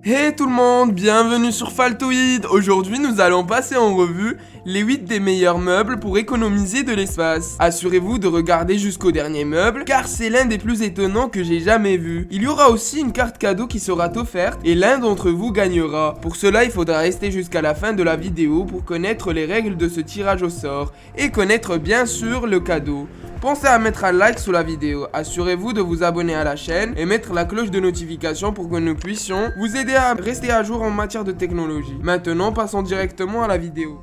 Hey tout le monde, bienvenue sur Faltoid. Aujourd'hui nous allons passer en revue les 8 des meilleurs meubles pour économiser de l'espace. Assurez-vous de regarder jusqu'au dernier meuble car c'est l'un des plus étonnants que j'ai jamais vu. Il y aura aussi une carte cadeau qui sera offerte et l'un d'entre vous gagnera. Pour cela il faudra rester jusqu'à la fin de la vidéo pour connaître les règles de ce tirage au sort et connaître bien sûr le cadeau. Pensez à mettre un like sous la vidéo, assurez-vous de vous abonner à la chaîne et mettre la cloche de notification pour que nous puissions vous aider à rester à jour en matière de technologie. Maintenant, passons directement à la vidéo.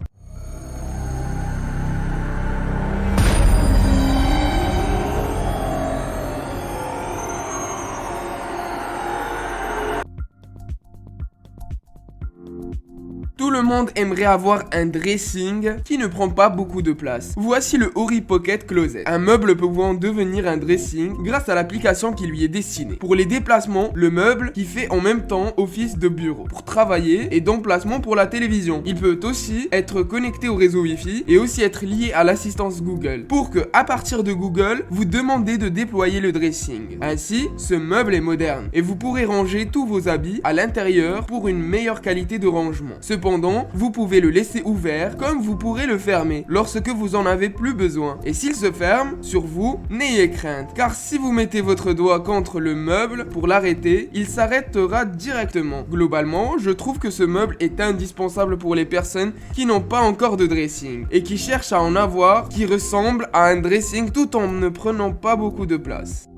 Tout le monde aimerait avoir un dressing qui ne prend pas beaucoup de place. Voici le Hori Pocket Closet, un meuble pouvant devenir un dressing grâce à l'application qui lui est destinée. Pour les déplacements, le meuble qui fait en même temps office de bureau pour travailler et d'emplacement pour la télévision. Il peut aussi être connecté au réseau Wi-Fi et aussi être lié à l'assistance Google pour que, à partir de Google, vous demandez de déployer le dressing. Ainsi, ce meuble est moderne et vous pourrez ranger tous vos habits à l'intérieur pour une meilleure qualité de rangement. Cependant, vous pouvez le laisser ouvert comme vous pourrez le fermer lorsque vous en avez plus besoin. Et s'il se ferme sur vous, n'ayez crainte, car si vous mettez votre doigt contre le meuble pour l'arrêter, il s'arrêtera directement. Globalement, je trouve que ce meuble est indispensable pour les personnes qui n'ont pas encore de dressing et qui cherchent à en avoir qui ressemble à un dressing tout en ne prenant pas beaucoup de place.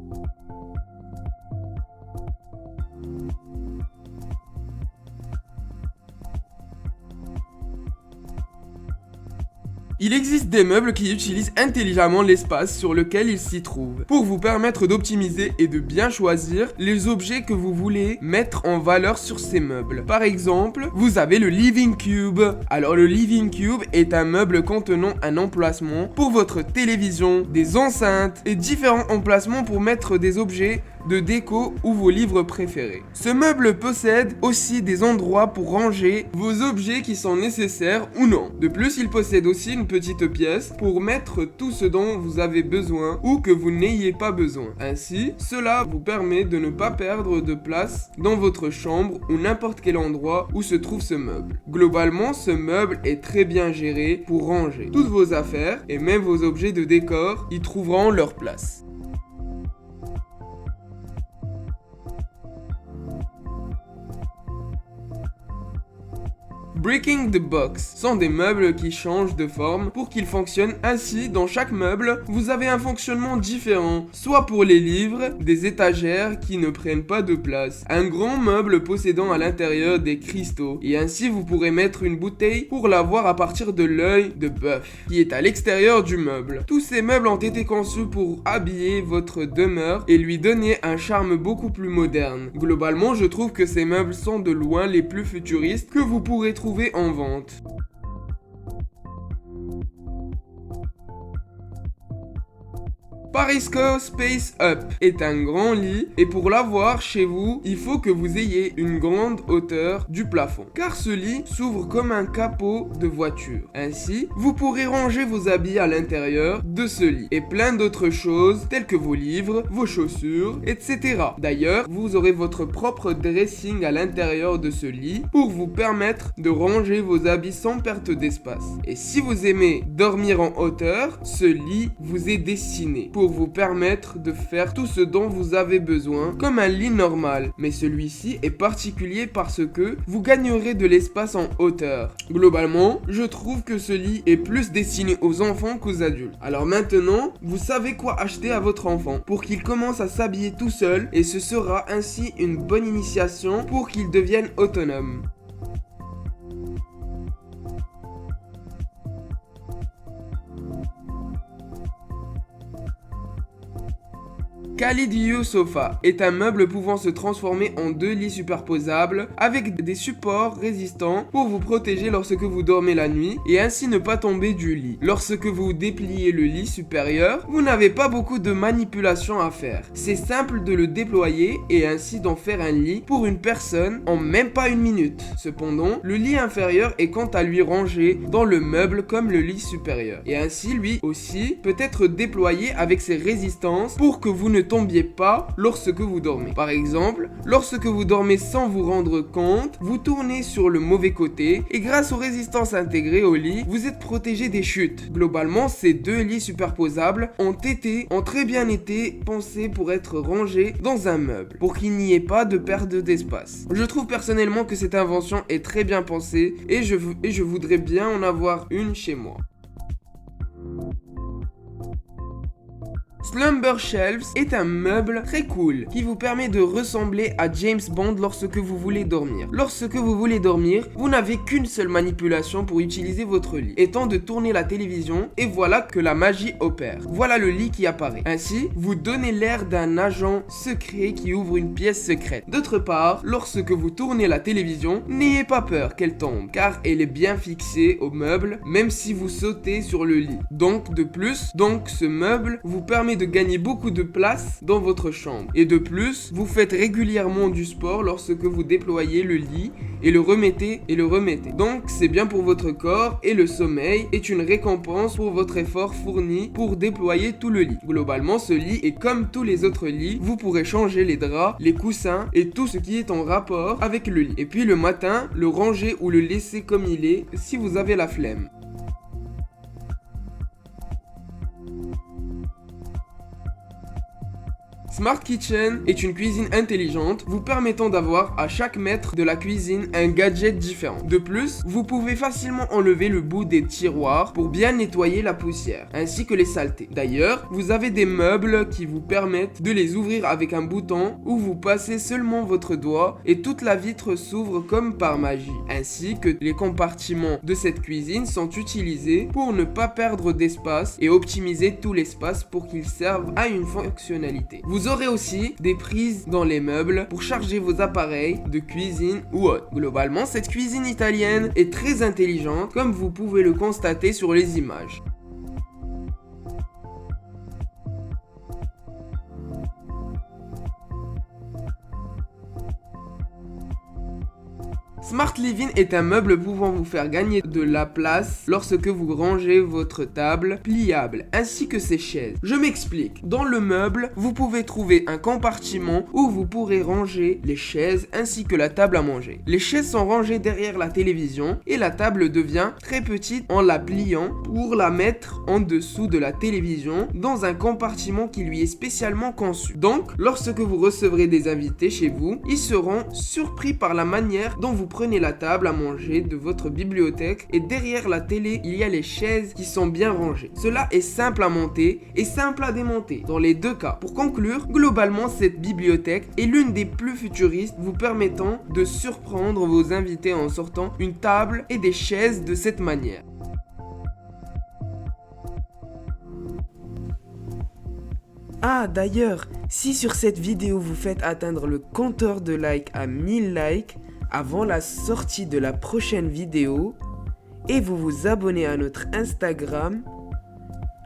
Il existe des meubles qui utilisent intelligemment l'espace sur lequel ils s'y trouvent, pour vous permettre d'optimiser et de bien choisir les objets que vous voulez mettre en valeur sur ces meubles. Par exemple, vous avez le Living Cube. Alors le Living Cube est un meuble contenant un emplacement pour votre télévision, des enceintes et différents emplacements pour mettre des objets de déco ou vos livres préférés. Ce meuble possède aussi des endroits pour ranger vos objets qui sont nécessaires ou non. De plus, il possède aussi une petite pièce pour mettre tout ce dont vous avez besoin ou que vous n'ayez pas besoin. Ainsi, cela vous permet de ne pas perdre de place dans votre chambre ou n'importe quel endroit où se trouve ce meuble. Globalement, ce meuble est très bien géré pour ranger toutes vos affaires et même vos objets de décor y trouveront leur place. Breaking the Box sont des meubles qui changent de forme pour qu'ils fonctionnent ainsi. Dans chaque meuble, vous avez un fonctionnement différent, soit pour les livres, des étagères qui ne prennent pas de place, un grand meuble possédant à l'intérieur des cristaux, et ainsi vous pourrez mettre une bouteille pour la voir à partir de l'œil de bœuf, qui est à l'extérieur du meuble. Tous ces meubles ont été conçus pour habiller votre demeure et lui donner un charme beaucoup plus moderne. Globalement, je trouve que ces meubles sont de loin les plus futuristes que vous pourrez trouver en vente. Parisco Space Up est un grand lit et pour l'avoir chez vous, il faut que vous ayez une grande hauteur du plafond car ce lit s'ouvre comme un capot de voiture. Ainsi, vous pourrez ranger vos habits à l'intérieur de ce lit et plein d'autres choses telles que vos livres, vos chaussures, etc. D'ailleurs, vous aurez votre propre dressing à l'intérieur de ce lit pour vous permettre de ranger vos habits sans perte d'espace. Et si vous aimez dormir en hauteur, ce lit vous est destiné pour vous permettre de faire tout ce dont vous avez besoin comme un lit normal, mais celui-ci est particulier parce que vous gagnerez de l'espace en hauteur. Globalement, je trouve que ce lit est plus destiné aux enfants qu'aux adultes. Alors maintenant, vous savez quoi acheter à votre enfant pour qu'il commence à s'habiller tout seul et ce sera ainsi une bonne initiation pour qu'il devienne autonome. Khalid Sofa est un meuble pouvant se transformer en 2 lits superposables avec des supports résistants pour vous protéger lorsque vous dormez la nuit et ainsi ne pas tomber du lit. Lorsque vous dépliez le lit supérieur, vous n'avez pas beaucoup de manipulation à faire. C'est simple de le déployer et ainsi d'en faire un lit pour une personne en même pas une minute. Cependant, le lit inférieur est quant à lui rangé dans le meuble comme le lit supérieur et ainsi lui aussi peut être déployé avec ses résistances pour que vous ne tombiez pas lorsque vous dormez. Par exemple, lorsque vous dormez sans vous rendre compte, vous tournez sur le mauvais côté et grâce aux résistances intégrées au lit, vous êtes protégé des chutes. Globalement, ces deux lits superposables ont très bien été pensés pour être rangés dans un meuble, pour qu'il n'y ait pas de perte d'espace. Je trouve personnellement que cette invention est très bien pensée et je voudrais bien en avoir une chez moi. Slumber Shelves est un meuble très cool qui vous permet de ressembler à James Bond lorsque vous voulez dormir. Lorsque vous voulez dormir, vous n'avez qu'une seule manipulation pour utiliser votre lit, étant de tourner la télévision et voilà que la magie opère. Voilà le lit qui apparaît. Ainsi, vous donnez l'air d'un agent secret qui ouvre une pièce secrète. D'autre part, lorsque vous tournez la télévision, n'ayez pas peur qu'elle tombe car elle est bien fixée au meuble même si vous sautez sur le lit. Donc ce meuble vous permet de gagner beaucoup de place dans votre chambre. Et de plus, vous faites régulièrement du sport lorsque vous déployez le lit et le remettez. Donc c'est bien pour votre corps et le sommeil est une récompense pour votre effort fourni pour déployer tout le lit. Globalement, ce lit est comme tous les autres lits, vous pourrez changer les draps, les coussins et tout ce qui est en rapport avec le lit. Et puis le matin, le ranger ou le laisser comme il est si vous avez la flemme. Smart Kitchen est une cuisine intelligente vous permettant d'avoir à chaque mètre de la cuisine un gadget différent. De plus, vous pouvez facilement enlever le bout des tiroirs pour bien nettoyer la poussière, ainsi que les saletés. D'ailleurs, vous avez des meubles qui vous permettent de les ouvrir avec un bouton où vous passez seulement votre doigt et toute la vitre s'ouvre comme par magie. Ainsi que les compartiments de cette cuisine sont utilisés pour ne pas perdre d'espace et optimiser tout l'espace pour qu'ils servent à une fonctionnalité. Vous aurez aussi des prises dans les meubles pour charger vos appareils de cuisine ou autre. Globalement, cette cuisine italienne est très intelligente comme vous pouvez le constater sur les images. Smart Living est un meuble pouvant vous faire gagner de la place lorsque vous rangez votre table pliable ainsi que ses chaises. Je m'explique. Dans le meuble, vous pouvez trouver un compartiment où vous pourrez ranger les chaises ainsi que la table à manger. Les chaises sont rangées derrière la télévision et la table devient très petite en la pliant pour la mettre en dessous de la télévision dans un compartiment qui lui est spécialement conçu. Donc, lorsque vous recevrez des invités chez vous, ils seront surpris par la manière dont vous prenez la table à manger de votre bibliothèque et derrière la télé, il y a les chaises qui sont bien rangées. Cela est simple à monter et simple à démonter dans les deux cas. Pour conclure, globalement, cette bibliothèque est l'une des plus futuristes vous permettant de surprendre vos invités en sortant une table et des chaises de cette manière. Ah d'ailleurs, si sur cette vidéo vous faites atteindre le compteur de likes à 1000 likes avant la sortie de la prochaine vidéo et vous vous abonnez à notre Instagram,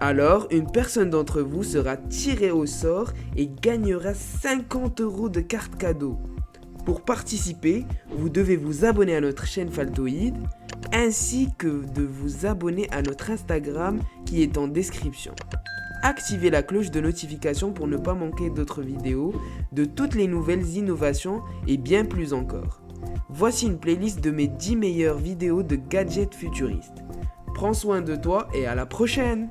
alors une personne d'entre vous sera tirée au sort et gagnera 50 € de carte cadeau. Pour participer, vous devez vous abonner à notre chaîne Faltoid ainsi que de vous abonner à notre Instagram qui est en description. Activez la cloche de notification pour ne pas manquer d'autres vidéos, de toutes les nouvelles innovations et bien plus encore. Voici une playlist de mes 10 meilleures vidéos de gadgets futuristes. Prends soin de toi et à la prochaine!